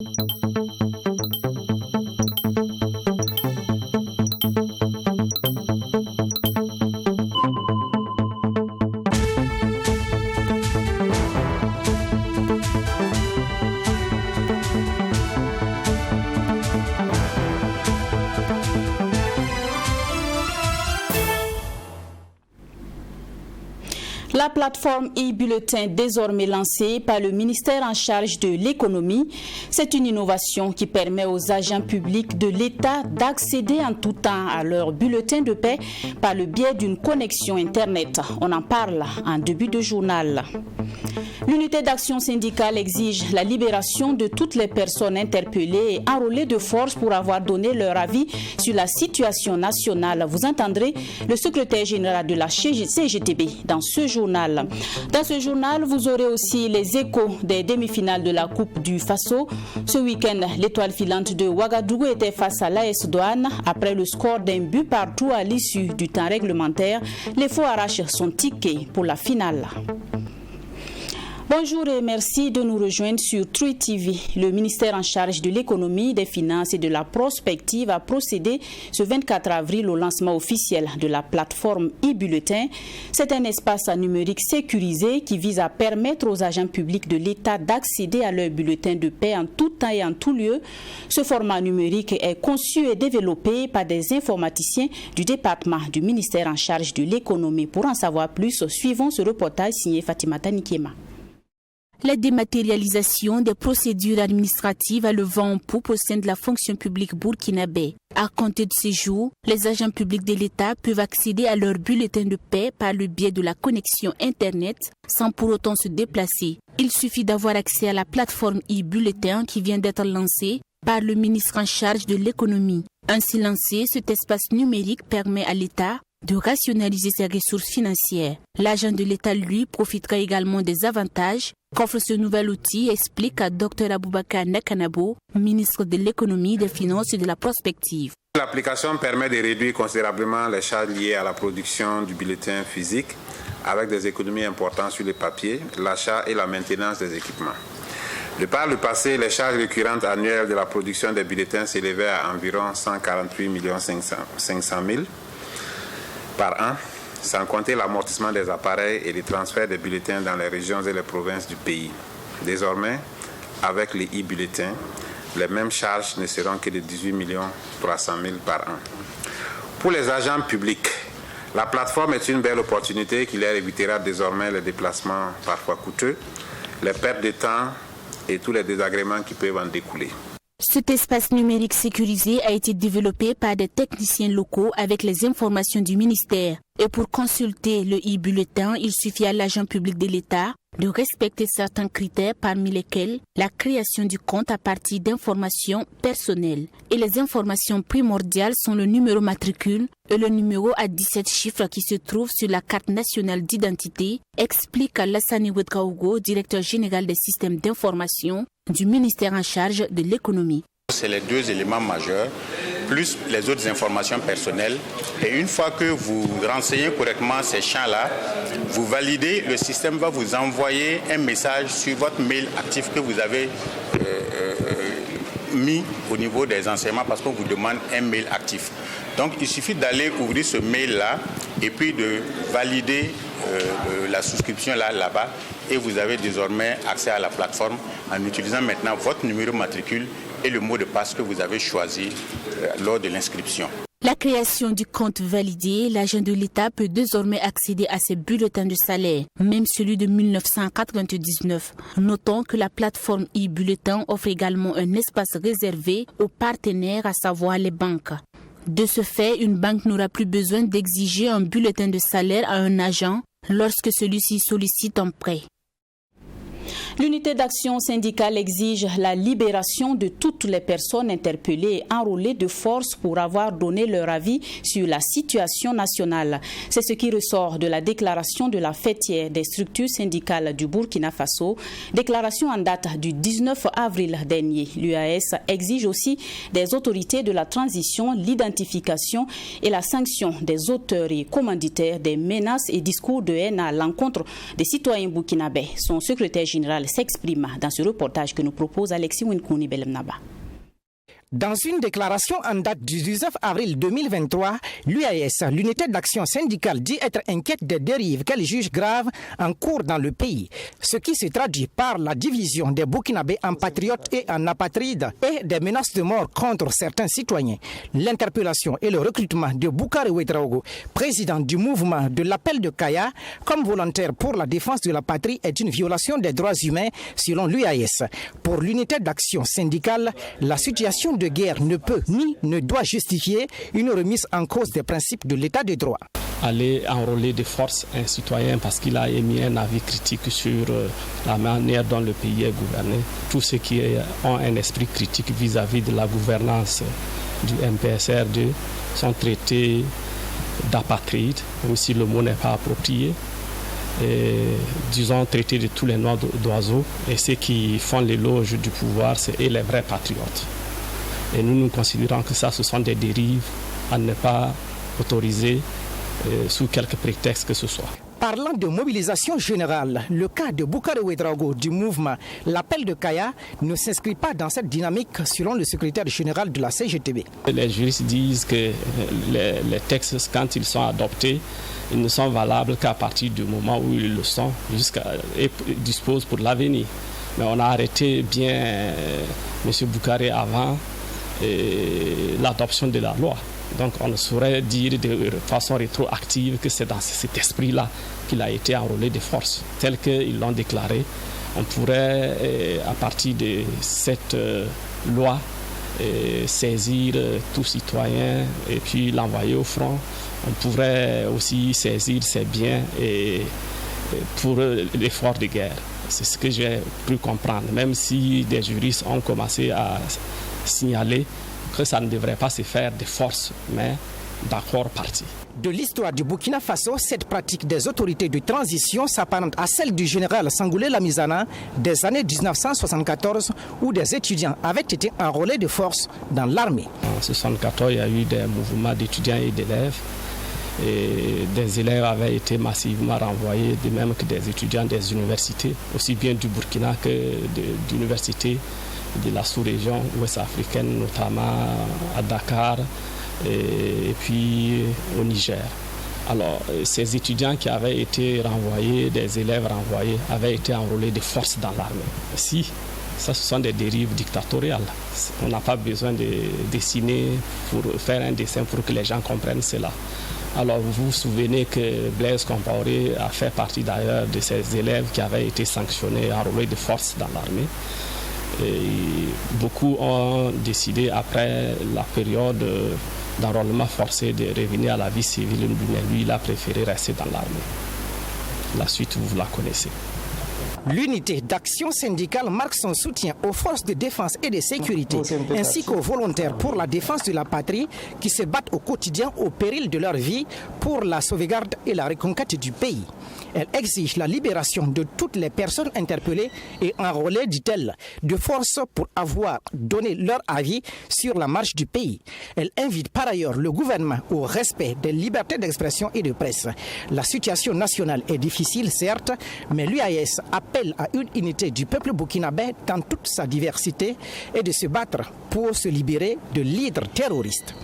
La plateforme e-bulletin désormais lancée par le ministère en charge de l'économie, c'est une innovation qui permet aux agents publics de l'État d'accéder en tout temps à leur bulletin de paie par le biais d'une connexion Internet. On en parle en début de journal. L'unité d'action syndicale exige la libération de toutes les personnes interpellées et enrôlées de force pour avoir donné leur avis sur la situation nationale. Vous entendrez le secrétaire général de la CGTB dans ce journal. Dans ce journal, vous aurez aussi les échos des demi-finales de la Coupe du Faso. Ce week-end, l'étoile filante de Ouagadougou était face à l'AS Douane. Après le score d'un but partout à l'issue du temps réglementaire, les Faux arrachent son ticket pour la finale. Bonjour et merci de nous rejoindre sur True TV. Le ministère en charge de l'économie, des finances et de la prospective a procédé ce 24 avril au lancement officiel de la plateforme e-bulletin. C'est un espace numérique sécurisé qui vise à permettre aux agents publics de l'État d'accéder à leur bulletin de paie en tout temps et en tout lieu. Ce format numérique est conçu et développé par des informaticiens du département du ministère en charge de l'économie. Pour en savoir plus, suivons ce reportage signé Fatimata Nikema. La dématérialisation des procédures administratives a le vent en poupe au sein de la fonction publique burkinabé. À compter de ces jours, les agents publics de l'État peuvent accéder à leur bulletin de paie par le biais de la connexion Internet sans pour autant se déplacer. Il suffit d'avoir accès à la plateforme e-bulletin qui vient d'être lancée par le ministre en charge de l'économie. Ainsi lancé, cet espace numérique permet à l'État de rationaliser ses ressources financières. L'agent de l'État, lui, profitera également des avantages qu'offre ce nouvel outil, explique à Dr Aboubakar Nakanabo, ministre de l'économie, des finances et de la prospective. L'application permet de réduire considérablement les charges liées à la production du bulletin physique avec des économies importantes sur les papiers, l'achat et la maintenance des équipements. De par le passé, les charges récurrentes annuelles de la production des bulletins s'élevaient à environ 148 500 000 par an, sans compter l'amortissement des appareils et les transferts des bulletins dans les régions et les provinces du pays. Désormais, avec les e-bulletins, les mêmes charges ne seront que de 18 300 000 par an. Pour les agents publics, la plateforme est une belle opportunité qui leur évitera désormais les déplacements parfois coûteux, les pertes de temps et tous les désagréments qui peuvent en découler. Cet espace numérique sécurisé a été développé par des techniciens locaux avec les informations du ministère. Et pour consulter le e-bulletin, il suffit à l'agent public de l'État de respecter certains critères parmi lesquels la création du compte à partir d'informations personnelles. Et les informations primordiales sont le numéro matricule et le numéro à 17 chiffres qui se trouve sur la carte nationale d'identité, explique Lassani Wedkaougo, directeur général des systèmes d'information du ministère en charge de l'économie. C'est les deux éléments majeurs, plus les autres informations personnelles. Et une fois que vous renseignez correctement ces champs-là, vous validez, le système va vous envoyer un message sur votre mail actif que vous avez mis au niveau des enseignements parce qu'on vous demande un mail actif. Donc il suffit d'aller ouvrir ce mail-là et puis de valider la souscription là-bas et vous avez désormais accès à la plateforme en utilisant maintenant votre numéro matricule et le mot de passe que vous avez choisi lors de l'inscription. La création du compte validé, l'agent de l'État peut désormais accéder à ses bulletins de salaire, même celui de 1999. Notons que la plateforme e-bulletin offre également un espace réservé aux partenaires, à savoir les banques. De ce fait, une banque n'aura plus besoin d'exiger un bulletin de salaire à un agent lorsque celui-ci sollicite un prêt. L'unité d'action syndicale exige la libération de toutes les personnes interpellées et enrôlées de force pour avoir donné leur avis sur la situation nationale. C'est ce qui ressort de la déclaration de la fêtière des structures syndicales du Burkina Faso, déclaration en date du 19 avril dernier. L'UAS exige aussi des autorités de la transition l'identification et la sanction des auteurs et commanditaires des menaces et discours de haine à l'encontre des citoyens burkinabés. Son secrétaire général général s'exprime dans ce reportage que nous propose Alexis Winkouni Belemnaba. Dans une déclaration en date du 19 avril 2023, l'UAS, l'unité d'action syndicale, dit être inquiète des dérives qu'elle juge graves en cours dans le pays, ce qui se traduit par la division des Burkinabés en patriotes et en apatrides et des menaces de mort contre certains citoyens. L'interpellation et le recrutement de Boucaré Ouédraogo, président du mouvement de l'appel de Kaya, comme volontaire pour la défense de la patrie est une violation des droits humains selon l'UAS. Pour l'unité d'action syndicale, la situation de guerre ne peut ni ne doit justifier une remise en cause des principes de l'état de droit. Aller enrôler de force un citoyen parce qu'il a émis un avis critique sur la manière dont le pays est gouverné. Tous ceux qui ont un esprit critique vis-à-vis de la gouvernance du MPSR2 sont traités d'apatrides, même si le mot n'est pas approprié. Et, disons, traités de tous les noms d'oiseaux. Et ceux qui font l'éloge du pouvoir, c'est les vrais patriotes. Et nous considérons que ça, ce sont des dérives à ne pas autoriser sous quelque prétexte que ce soit. Parlant de mobilisation générale, le cas de Boucaré Ouédraogo du mouvement L'Appel de Kaya ne s'inscrit pas dans cette dynamique selon le secrétaire général de la CGTB. Les juristes disent que les textes, quand ils sont adoptés, ils ne sont valables qu'à partir du moment où ils le sont et disposent pour l'avenir. Mais on a arrêté bien M. Boucaré avant l'adoption de la loi. Donc on ne saurait dire de façon rétroactive que c'est dans cet esprit-là qu'il a été enrôlé de force. Tel qu'ils l'ont déclaré, on pourrait, à partir de cette loi, saisir tout citoyen et puis l'envoyer au front. On pourrait aussi saisir ses biens pour l'effort de guerre. C'est ce que j'ai pu comprendre, même si des juristes ont commencé à signaler que ça ne devrait pas se faire de force, mais d'accord parti. De l'histoire du Burkina Faso, cette pratique des autorités de transition s'apparente à celle du général Sangoulé Lamizana des années 1974 où des étudiants avaient été enrôlés de force dans l'armée. En 1974, il y a eu des mouvements d'étudiants et d'élèves. Et des élèves avaient été massivement renvoyés, de même que des étudiants des universités, aussi bien du Burkina que d'universités de la sous-région ouest-africaine, notamment à Dakar et puis au Niger. Alors, ces étudiants qui avaient été renvoyés, des élèves renvoyés, avaient été enrôlés de force dans l'armée. Si, ça, ce sont des dérives dictatoriales. On n'a pas besoin de dessiner pour faire un dessin pour que les gens comprennent cela. Alors, vous vous souvenez que Blaise Compaoré a fait partie d'ailleurs de ces élèves qui avaient été sanctionnés, enrôlés de force dans l'armée. Et beaucoup ont décidé, après la période d'enrôlement forcé, de revenir à la vie civile, mais lui, il a préféré rester dans l'armée. La suite, vous la connaissez. L'unité d'action syndicale marque son soutien aux forces de défense et de sécurité, ainsi qu'aux volontaires pour la défense de la patrie qui se battent au quotidien au péril de leur vie pour la sauvegarde et la reconquête du pays. Elle exige la libération de toutes les personnes interpellées et enrôlées, dit-elle, de force pour avoir donné leur avis sur la marche du pays. Elle invite par ailleurs le gouvernement au respect des libertés d'expression et de presse. La situation nationale est difficile, certes, mais l'UAS appelle à une unité du peuple burkinabé dans toute sa diversité et de se battre pour se libérer de l'hydre terroriste.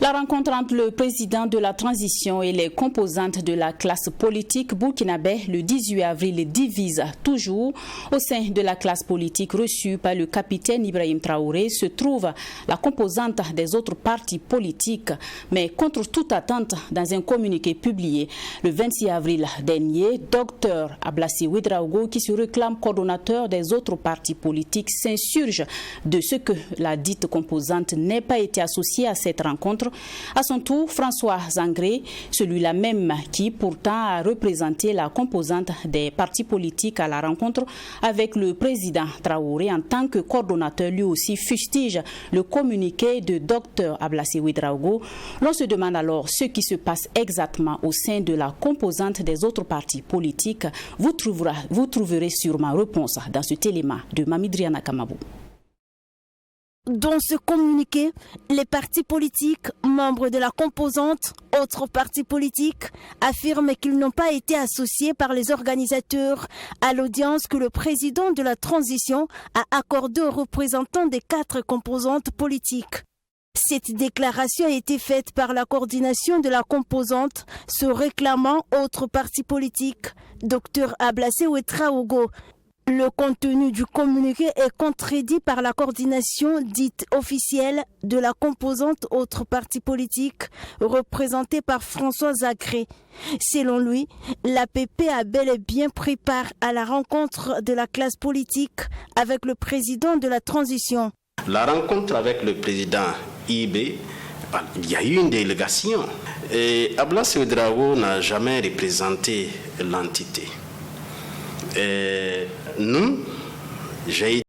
La rencontre entre le président de la transition et les composantes de la classe politique burkinabé le 18 avril divise toujours. Au sein de la classe politique reçue par le capitaine Ibrahim Traoré se trouve la composante des autres partis politiques. Mais contre toute attente, dans un communiqué publié le 26 avril dernier, Dr Ablassi Ouédraogo, qui se réclame coordonnateur des autres partis politiques, s'insurge de ce que la dite composante n'ait pas été associée à cette rencontre. À son tour, François Zangré, celui-là même qui pourtant a représenté la composante des partis politiques à la rencontre avec le président Traoré en tant que coordonnateur, lui aussi fustige le communiqué de Dr Ablassi Ouédraogo. L'on se demande alors ce qui se passe exactement au sein de la composante des autres partis politiques. Vous trouverez sûrement réponse dans cet élément de Mamidriana Kamabou. Dans ce communiqué, les partis politiques, membres de la composante, autres partis politiques, affirment qu'ils n'ont pas été associés par les organisateurs à l'audience que le président de la transition a accordée aux représentants des 4 composantes politiques. Cette déclaration a été faite par la coordination de la composante se réclamant autres partis politiques. Dr Ablassé Ouetraogo. Le contenu du communiqué est contredit par la coordination dite officielle de la composante autres partis politiques représentée par François Zagré. Selon lui, l'APP a bel et bien pris part à la rencontre de la classe politique avec le président de la transition. La rencontre avec le président IB, il y a eu une délégation. Et Ablassé Ouedraogo n'a jamais représenté l'entité. Nous, j'ai